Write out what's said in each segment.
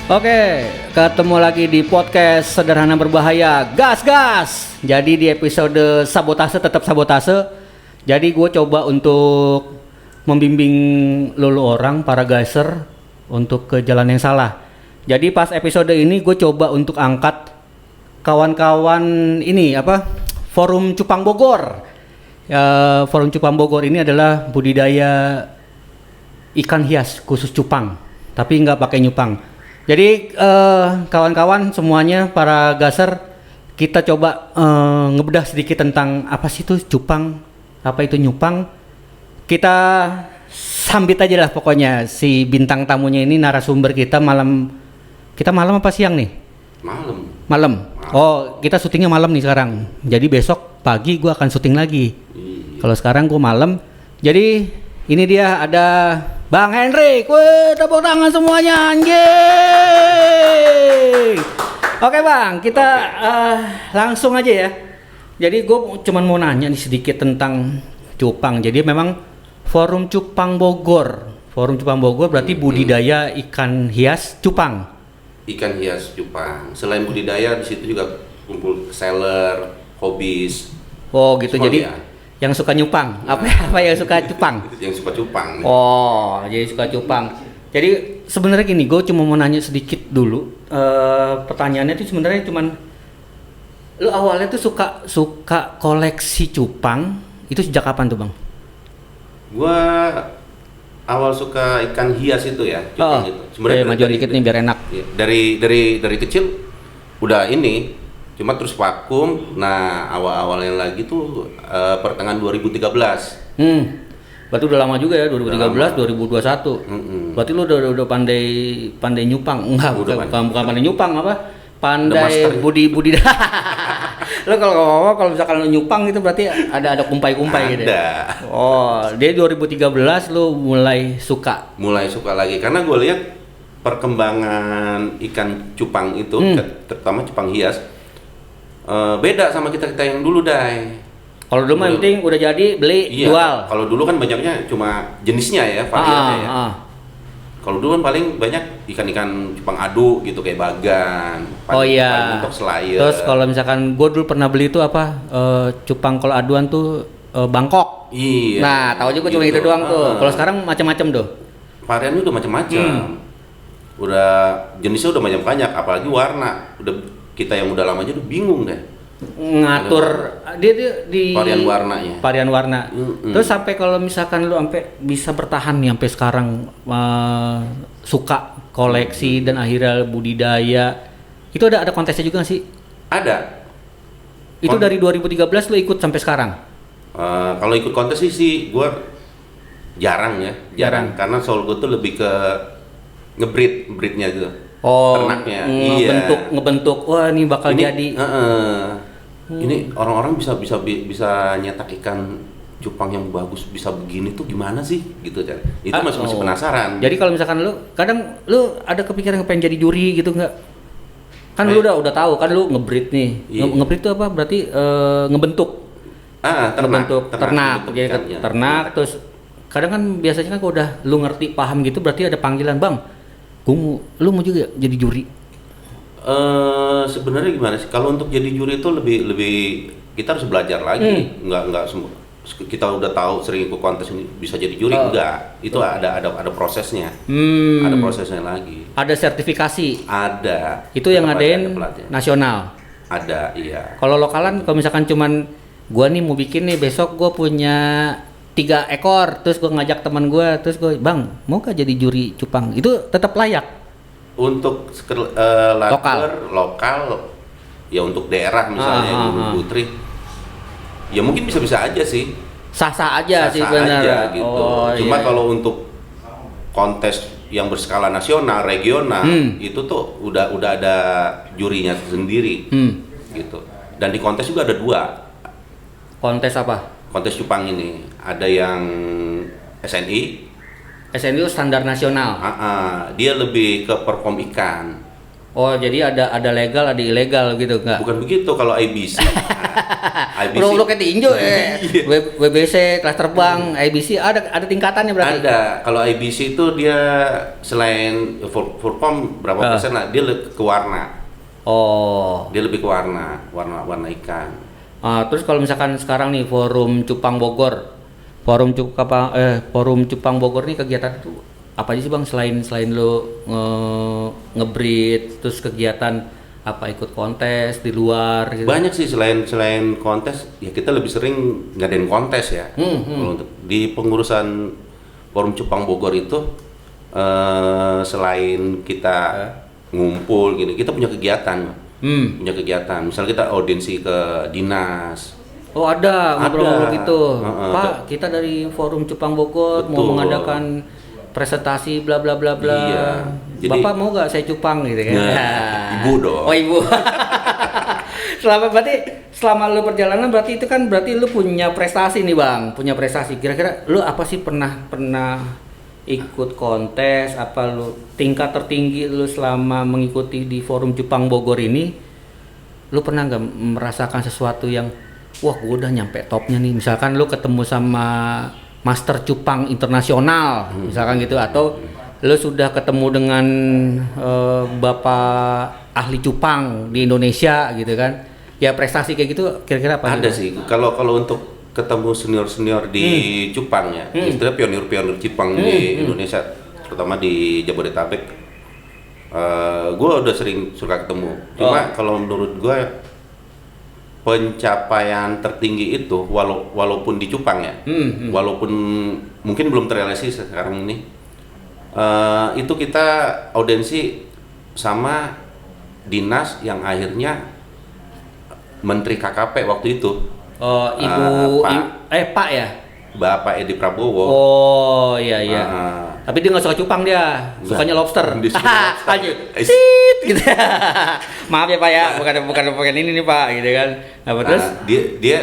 Oke, ketemu lagi di podcast Sederhana Berbahaya. Gas, gas. Jadi di episode sabotase tetap sabotase. Jadi gue coba untuk membimbing lulu orang, para gaser, untuk ke jalan yang salah. Jadi pas episode ini gue coba untuk angkat kawan-kawan ini Forum Cupang Bogor. Forum Cupang Bogor ini adalah budidaya ikan hias khusus cupang, tapi nggak pakai nyupang. Jadi kawan-kawan semuanya, para gaser, kita coba ngebedah sedikit tentang apa sih itu cupang, apa itu nyupang. Kita sambit aja lah pokoknya si bintang tamunya ini, narasumber kita malam apa siang nih? Malam. Oh, kita syutingnya malam nih sekarang. Jadi besok pagi gue akan syuting lagi. Kalau sekarang gue malam. Jadi ini dia ada Bang Hendrik. Wih, tepuk tangan semuanya, anjing. Oke Bang, kita langsung aja ya. Jadi gue cuman mau nanya nih sedikit tentang cupang. Jadi memang Forum Cupang Bogor berarti budidaya ikan hias cupang. Ikan hias cupang. Selain budidaya, di situ juga kumpul seller, hobis. Oh gitu. Semua Jadi ya. yang suka nyupang, apa yang suka cupang? Yang suka cupang. Oh, jadi suka cupang. Jadi sebenarnya gini, gue cuma mau nanya sedikit dulu. Pertanyaannya itu sebenarnya cuman, lu awalnya tuh suka koleksi cupang itu sejak kapan tuh Bang? Gua awal suka ikan hias itu ya, cupang itu. Sebenarnya majuan dikit nih biar enak. Ya, dari kecil udah ini. Cuma terus vakum. Nah, awal-awalnya lagi tuh pertengahan 2013. Berarti udah lama juga ya, 2013, 2021. Berarti lu udah pandai nyupang. Enggak, bukan pandai nyupang, pandai budidaya. Lo kalau misalkan lu nyupang itu berarti ada kumpai-kumpai gitu. Ada. Oh, dia 2013 lu mulai suka lagi karena gue lihat perkembangan ikan cupang itu, terutama cupang hias, beda sama kita yang dulu, Dai. Kalau dulu mah penting udah jadi beli, jual. Kalau dulu kan banyaknya cuma jenisnya ya, variannya ya. Kalau dulu kan paling banyak ikan-ikan cupang adu gitu, kayak bagan. Paling untuk selayar. Terus kalau misalkan gue dulu pernah beli itu cupang kalau aduan tuh Bangkok. Iya. Nah, tahu juga cuma itu doang tuh. Kalau sekarang macam-macam tuh. Variannya udah macam-macam. Udah jenisnya udah banyak, apalagi warna. Udah kita yang udah lama aja udah bingung deh ngatur dia di varian warna. Terus sampai kalau misalkan lu sampai bisa bertahan nih sampai sekarang, suka koleksi dan akhirnya budidaya, itu ada kontesnya juga nggak sih? Ada. Itu dari 2013 lu ikut sampai sekarang? Kalau ikut kontes sih gua jarang karena soal gua tuh lebih ke ngebreednya gitu. Ternaknya. Ngebentuk. Wah, ini bakal jadi. Ini orang-orang bisa nyetak ikan cupang yang bagus bisa begini tuh gimana sih gitu kan. Itu masih penasaran. Jadi kalau misalkan lu ada kepikiran pengen jadi juri gitu nggak? Kan lu udah tahu kan lu ngebreed nih. Iya. Ngebreed itu apa? Berarti ngebentuk. Ternak. Terus kadang kan biasanya kan kalau udah lu ngerti paham gitu berarti ada panggilan, Bang. Lu mau juga jadi juri? Sebenarnya gimana sih? Kalau untuk jadi juri itu lebih kita harus belajar lagi. Nggak semua kita udah tahu sering ikut kontes ini bisa jadi juri, enggak. Itu ada prosesnya. Ada prosesnya lagi. Ada sertifikasi? Ada. Itu yang ngadain nasional? Ada, iya. Kalau lokalan, kalau misalkan cuman gua nih mau bikin nih besok gua punya 3 ekor, terus gue ngajak teman gue, terus gue, Bang, mau gak jadi juri cupang? Itu tetap layak? Untuk lokal, ya untuk daerah misalnya Gunung Putri, ya mungkin bisa-bisa aja sih. Sah-sah aja sih benar. Gitu. Cuma kalau untuk kontes yang berskala nasional, regional, itu tuh udah ada jurinya sendiri, gitu. Dan di kontes juga ada 2. Kontes apa? Kontes cupang ini ada yang SNI itu standar nasional. Dia lebih ke perform ikan. Oh, jadi ada legal, ada ilegal gitu nggak? Bukan begitu kalau IBC. IBC. Udah kayak tinju Iya. WBC, kelas terbang, IBC ada tingkatannya berarti. Ada. Kalau IBC itu dia selain form berapa persen lah, dia ke warna. Oh. Dia lebih ke warna ikan. Terus kalau misalkan sekarang nih Forum Cupang Bogor, Forum Cupang Bogor nih kegiatan itu apa aja sih Bang, selain lo nge-breed, terus kegiatan apa, ikut kontes di luar gitu? Banyak sih, selain kontes ya kita lebih sering ngadain kontes ya. Kalau untuk di pengurusan Forum Cupang Bogor itu selain kita ngumpul gini, kita punya kegiatan. Punya kegiatan. Misal kita audiensi ke dinas. Oh ada ngobrol-ngobrol gitu. Heeh. Pak, kita dari Forum Cupang Bogor mau Betul. mengadakan presentasi bla bla bla bla. Iya. Jadi- Bapak mau gak saya cupang gitu kan? Nah, ibu dong. Oh ibu. Selama lu perjalanan berarti lu punya prestasi nih Bang, punya prestasi. Kira-kira lu apa sih pernah ikut kontes, apa lu tingkat tertinggi lu selama mengikuti di Forum Cupang Bogor ini? Lu pernah nggak merasakan sesuatu yang wah gue udah nyampe topnya nih, misalkan lu ketemu sama Master Cupang internasional misalkan gitu, atau lu sudah ketemu dengan bapak ahli cupang di Indonesia gitu kan, ya prestasi kayak gitu kira-kira apa Ada gitu? sih. Kalau untuk ketemu senior di cupang ya, istilah pionir-pionir cupang di Indonesia, terutama di Jabodetabek, gue udah sering suka ketemu. Cuma kalau menurut gue pencapaian tertinggi itu walaupun di cupang ya, walaupun mungkin belum terrealisasi sekarang ini, itu kita audiensi sama dinas yang akhirnya Menteri KKP waktu itu. Oh, Pak ya? Bapak Edi Prabowo. Oh iya iya. Ah. Tapi dia nggak suka cupang, dia sukanya lobster. Dia suka lobster. Aja. Tit, gitu. Maaf ya Pak ya, bukan ini nih Pak, gitu kan. Apa terus? Dia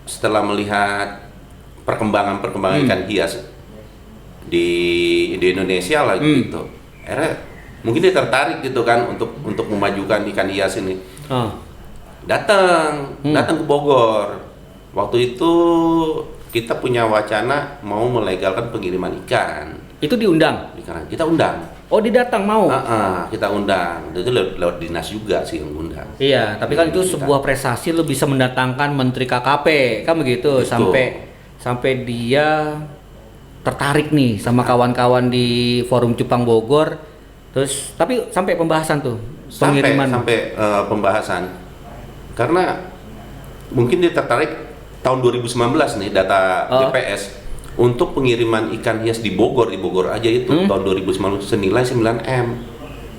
setelah melihat perkembangan ikan hias di Indonesia lah gitu, akhirnya mungkin dia tertarik gitu kan untuk memajukan ikan hias ini. Datang ke Bogor. Waktu itu kita punya wacana mau melegalkan pengiriman ikan. Itu diundang. Kita undang. Oh, didatang mau. Kita undang. Itu lewat dinas juga sih yang undang. Iya, tapi kan itu sebuah prestasi, lu bisa mendatangkan Menteri KKP, kan begitu. Betul. Sampai dia tertarik nih sama kawan-kawan di Forum Cupang Bogor. Terus tapi sampai pembahasan tuh pengiriman. Sampai pembahasan. Karena mungkin dia tertarik tahun 2019 nih data BPS untuk pengiriman ikan hias di Bogor aja itu tahun 2019 senilai 9M.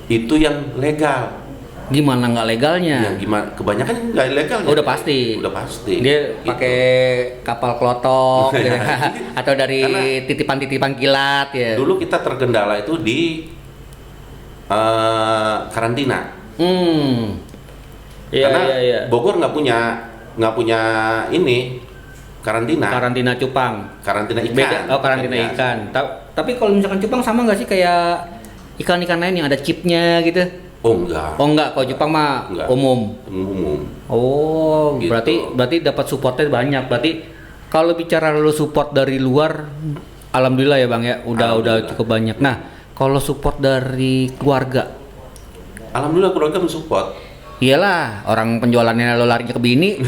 Itu yang legal. Gimana nggak legalnya? Ya gimana? Kebanyakan nggak legal. Udah pasti. Dia Gitu. pakai kapal klotok gitu. Atau dari titipan-titipan kilat ya. Dulu kita terkendala itu di karantina. Iya, Karena iya. Bogor nggak punya ini karantina Cupang. karantina ikan. Beda. Oh, karantina ikan. Tapi kalau misalkan cupang sama nggak sih kayak ikan-ikan lain yang ada chipnya gitu? Oh enggak. Oh enggak, kalau cupang mah Enggak. umum. Oh, Gitu. berarti dapat supportnya banyak. Berarti kalau bicara lu support dari luar, alhamdulillah ya Bang ya, udah cukup banyak. Nah, kalau support dari keluarga, Alhamdulillah keluarga mensupport. iyalah orang penjualannya lo larinya ke bini.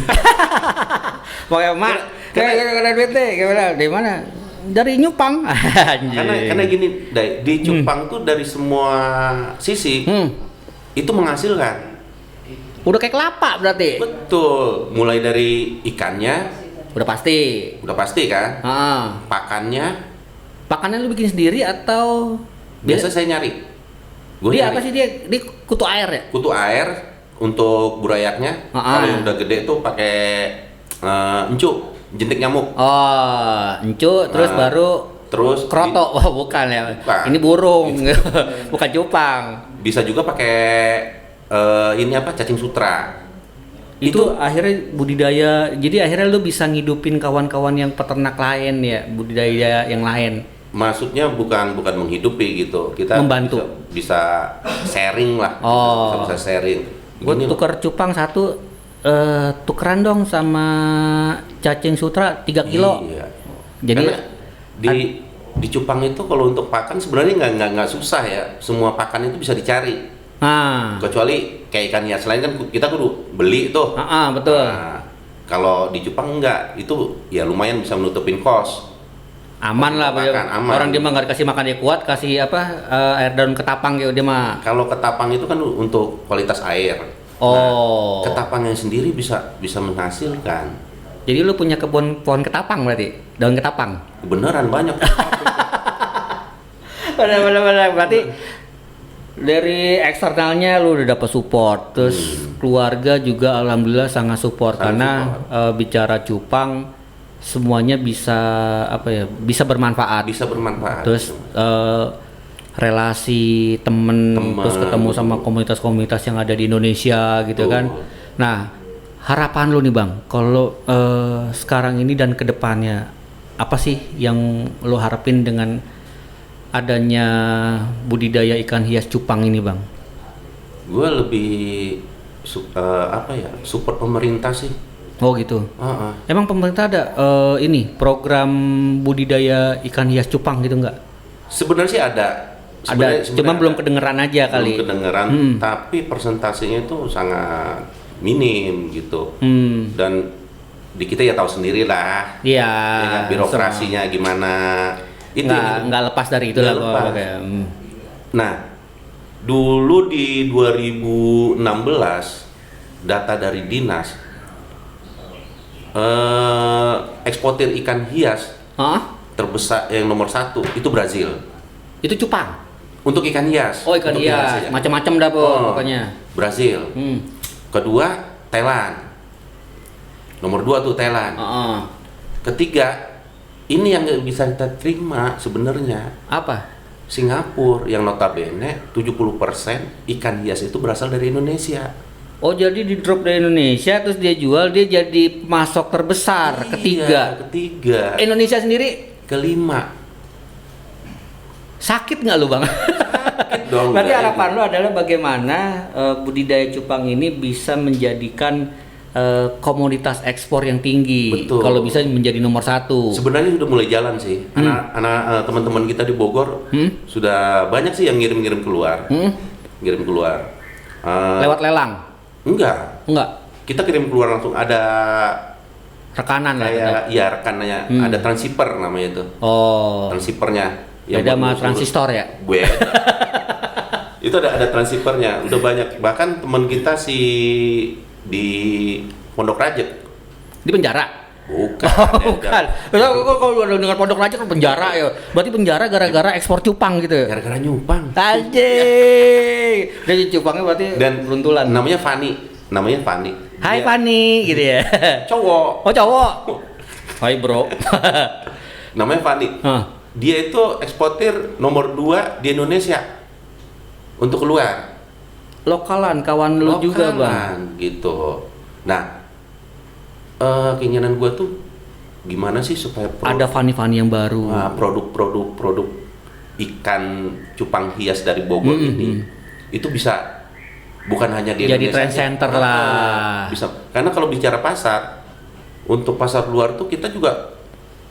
Pokoknya mak, kayak duit deh, gimana? Dari mana? Dari nyupang. Karena gini, di cupang tuh dari semua sisi itu menghasilkan. Udah kayak kelapa berarti. Betul. Mulai dari ikannya, Udah pasti. kan. Pakannya lu bikin sendiri atau Biasa saya nyari. dia apa sih dia kutu air ya? Kutu air untuk burayaknya. Kalau yang udah gede tuh pakai encuk, jentik nyamuk. Oh, encu, terus Terus kroto. Wah, bukan ya. Bukan. Ini burung. Bukan cupang. bisa juga pakai ini apa, cacing sutra. Itu akhirnya budidaya. Jadi akhirnya lu bisa ngidupin kawan-kawan yang peternak lain ya, budidaya yang lain. Maksudnya bukan menghidupi gitu, kita Membantu. bisa sharing lah, Oh. bisa sharing. Gue Gini loh. tukar cupang satu tukeran dong sama cacing sutra 3 kilo. Iya. Jadi Karena di cupang itu kalau untuk pakan sebenarnya nggak susah ya. Semua pakan itu bisa dicari. Kecuali kayak ikan hias lain kan kita kudu beli tuh. Betul. Nah, kalau di cupang enggak, itu ya lumayan bisa menutupin kos. Aman lah, aman. Orang dia mah nggak dikasih makan dia kuat, kasih air daun ketapang gitu dia mah. Kalau ketapang itu kan untuk kualitas air. Oh. Nah, ketapangnya sendiri bisa menghasilkan. Jadi lu punya pohon ketapang berarti, daun ketapang. Beneran banyak. Benar. Berarti dari eksternalnya lu udah dapat support, terus keluarga juga alhamdulillah sangat support karena bicara cupang semuanya bisa bisa bermanfaat. Bisa bermanfaat. Terus relasi temen, terus ketemu sama komunitas-komunitas yang ada di Indonesia gitu kan. Nah, harapan lu nih Bang, kalau sekarang ini dan kedepannya apa sih yang lu harapin dengan adanya budidaya ikan hias cupang ini Bang? Gue lebih support pemerintah sih. Oh gitu. Emang pemerintah ada ini program budidaya ikan hias cupang gitu nggak? Sebenarnya sih ada. Ada, cuma belum kedengeran aja kali. Belum kedengeran, tapi persentasenya itu sangat minim gitu. Dan di kita ya tahu sendiri lah. Iya. Ya, birokrasinya gimana. Itu nggak lepas dari itu lah. Nah, dulu di 2016 data dari dinas eksportir ikan hias terbesar yang nomor 1 itu Brazil. Itu cupang. Untuk ikan hias. Oh, ikan hias, macam-macam dah pokoknya. Brazil. Kedua Thailand. Nomor 2 tuh Thailand. Ketiga, ini yang nggak bisa kita terima sebenarnya. Apa? Singapura yang notabene 70% ikan hias itu berasal dari Indonesia. Oh, jadi di drop dari Indonesia terus dia jual, dia jadi masok terbesar. Ketiga. Indonesia sendiri kelima. Sakit nggak lu Bang? Sakit dong. Berarti harapan lu adalah bagaimana budidaya cupang ini bisa menjadikan komoditas ekspor yang tinggi. Betul. Kalau bisa menjadi nomor 1. Sebenarnya sudah mulai jalan sih. Anak teman-teman kita di Bogor sudah banyak sih yang ngirim keluar. Ngirim keluar. Lewat lelang? Enggak. Kita kirim keluar langsung, ada rekanan lah. Iya, rekanannya. Ada transshipper namanya itu. Oh. Transshippernya. Beda sama transistor ya? Gue. Itu ada transshippernya. Udah banyak. Bahkan teman kita di Pondok Raja. Di penjara? Bukan. Bukan. Kalau udah dengar Pondok Raja kan penjara ya. Berarti penjara gara-gara ekspor cupang gitu ya? Gara-gara nyupang. Anjing. Dan cupangnya berarti beruntulan. Namanya Fani. Hai Fani gitu ya. Cowok. Oh, cowok. Hai bro. Namanya Fani. Dia itu eksportir nomor 2 di Indonesia untuk keluar. Lokalan, kawan lu juga Bang. Gitu. Nah, keinginan gue tuh gimana sih supaya ada Fani-Fani yang baru. Produk ikan cupang hias dari Bogor ini itu bisa bukan hanya di jadi Indonesia. trend center lah. Bisa. Karena kalau bicara pasar, untuk pasar luar tuh kita juga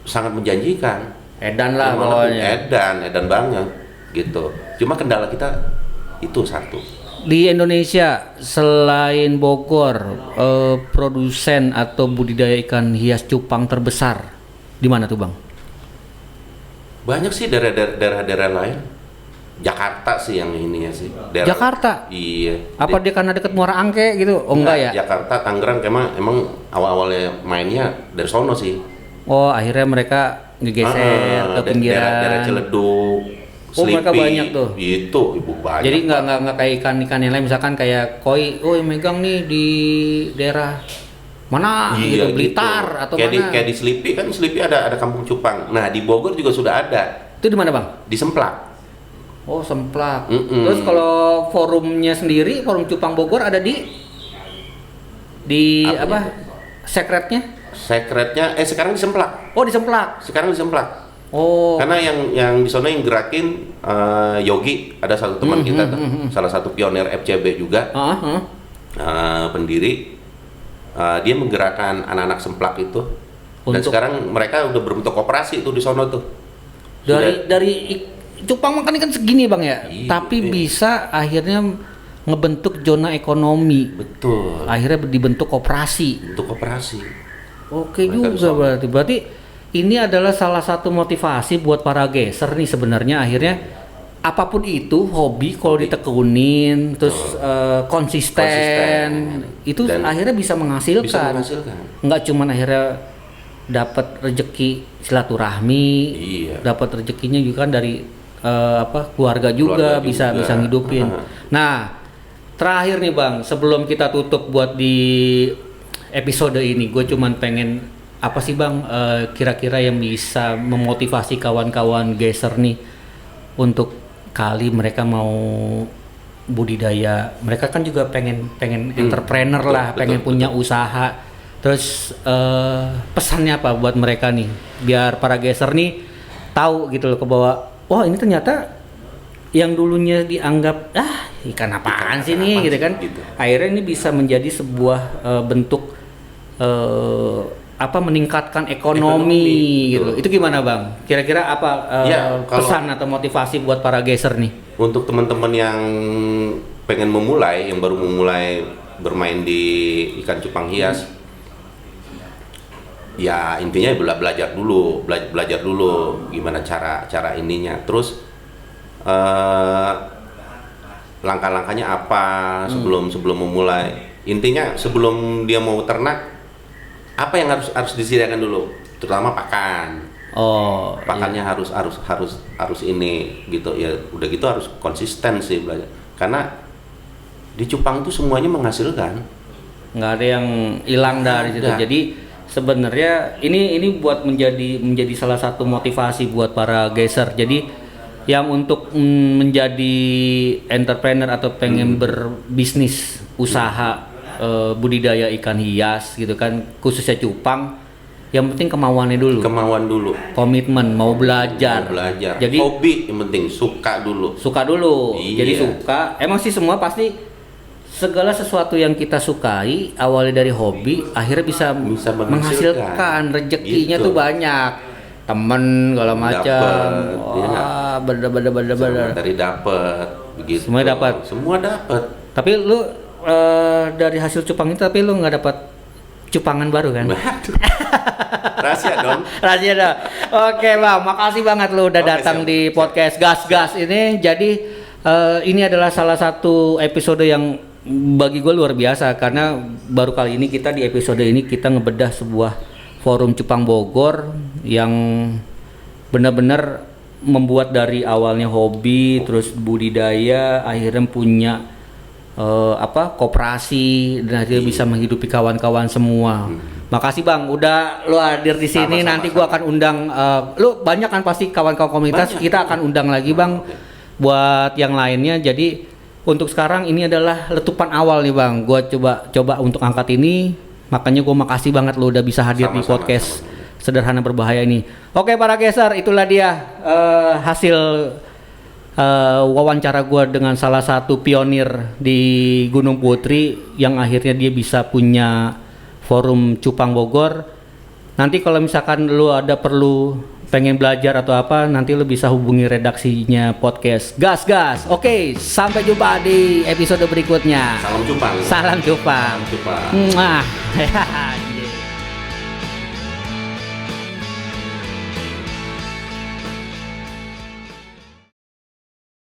sangat menjanjikan. Edan lah pokoknya. Edan banget gitu. Cuma kendala kita itu satu. Di Indonesia selain Bogor, produsen atau budidaya ikan hias cupang terbesar di mana tuh Bang? Banyak sih daerah-daerah lain. Jakarta sih yang ininya sih. Jakarta? Iya. Apa dia karena deket Muara Angke gitu? Oh enggak ya? Jakarta, Tangerang emang awal-awalnya mainnya dari sono sih. Oh, akhirnya mereka ngegeser ke pinggiran. Daerah Ciledug, Oh, mereka banyak tuh. Itu ibu banyak. Jadi nggak kayak ikan-ikan yang lain, misalkan kayak koi, oh yang megang nih di daerah mana gitu, Blitar atau mana? Kayak di Selipi kan, Selipi ada kampung cupang. Nah di Bogor juga sudah ada. Itu di mana Bang? Di Semplak. Oh Semplak. Terus kalau forumnya sendiri, forum cupang Bogor ada di apa? Sekretnya? Sekretnya sekarang di Semplak. Oh di Semplak. Sekarang di Semplak. Oh. Karena yang di sana yang gerakin Yogi, ada satu teman kita, salah satu pionir FCB juga, pendiri. dia menggerakkan anak-anak semplak itu. Dan Untuk- sekarang mereka udah berbentuk koperasi tuh di sono tuh. Dari cupang makan kan segini bang ya, Iya, tapi iya. bisa akhirnya ngebentuk zona ekonomi. Betul. Akhirnya dibentuk koperasi. Untuk koperasi. Oke Mereka juga bisa- berarti ini adalah salah satu motivasi buat para geser nih sebenarnya akhirnya apapun itu hobi kalau ditekunin terus konsisten itu Dan akhirnya bisa menghasilkan. Bisa menghasilkan. Nggak cuman akhirnya dapat rezeki silaturahmi, Iya. dapat rezekinya juga kan dari keluarga juga, Keluarga bisa juga. bisa ngidupin. Nah, terakhir nih Bang, sebelum kita tutup buat di episode ini, gue cuman pengen apa sih Bang kira-kira yang bisa memotivasi kawan-kawan geser nih untuk kali mereka mau budidaya, mereka kan juga pengen entrepreneur betul, lah, betul, pengen punya usaha. Terus pesannya apa buat mereka nih, biar para geser nih tahu gitu loh ke bawah, wah ini ternyata yang dulunya dianggap ikan apaan sih nih apaan gitu sih, kan, gitu. akhirnya ini bisa menjadi sebuah bentuk meningkatkan ekonomi gitu. betul. Itu gimana Bang? Kira-kira apa Ya, kalau- pesan atau motivasi buat para geser nih? Untuk teman-teman yang pengen memulai, yang baru memulai bermain di ikan cupang hias, ya intinya belajar dulu gimana cara ininya. Terus langkah-langkahnya apa sebelum memulai. Intinya sebelum dia mau ternak, apa yang harus disediakan dulu, terutama pakan. Oh, Pakannya harus ini gitu ya, udah gitu harus konsisten sih belajar, karena di cupang itu semuanya menghasilkan. nggak ada yang hilang dari situ. Ada. Jadi sebenarnya ini buat menjadi salah satu motivasi buat para geser. Jadi yang untuk menjadi entrepreneur atau pengen berbisnis usaha budidaya ikan hias gitu kan, khususnya cupang, yang penting kemauannya dulu, Kemauan dulu, komitmen, mau belajar. Jadi hobi yang penting, suka dulu. suka dulu. Iya. Jadi suka. Emang sih semua pasti segala sesuatu yang kita sukai awalnya dari hobi akhirnya bisa menghasilkan rezekinya Gitu. tuh banyak. Temen segala macam. Dapet, ya. Wah, bener. Semua dari dapat begitu. Semuanya dapat. Semua dapat. Tapi lu dari hasil cupang itu tapi lu nggak dapat cupangan baru kan? Waduh. Rahasia dong. Rahasia dah. Oke Bang, makasih banget lu udah Oke, datang siap. di podcast Gas ini. Jadi ini adalah salah satu episode yang bagi gue luar biasa karena baru kali ini kita di episode ini kita ngebedah sebuah forum cupang Bogor yang benar-benar membuat dari awalnya hobi terus budidaya akhirnya punya koperasi dan akhirnya bisa menghidupi kawan-kawan semua. Makasih Bang, udah lu hadir di sini. Sama-sama, Nanti gua akan undang lu banyak kan pasti kawan-kawan komunitas. Banyak. Kita akan undang lagi Bang buat yang lainnya. Jadi untuk sekarang ini adalah letupan awal nih Bang. Gua coba untuk angkat ini. Makanya gua makasih banget lu udah bisa hadir di Sama-sama, podcast Sederhana Berbahaya ini. Oke para geser, itulah dia hasil wawancara gue dengan salah satu pionir di Gunung Putri yang akhirnya dia bisa punya forum cupang Bogor. Nanti kalau misalkan lu ada perlu pengen belajar atau apa, nanti lu bisa hubungi redaksinya podcast Gas. Oke, sampai jumpa di episode berikutnya. Salam cupang. Salam cupang. Cupang. Muah.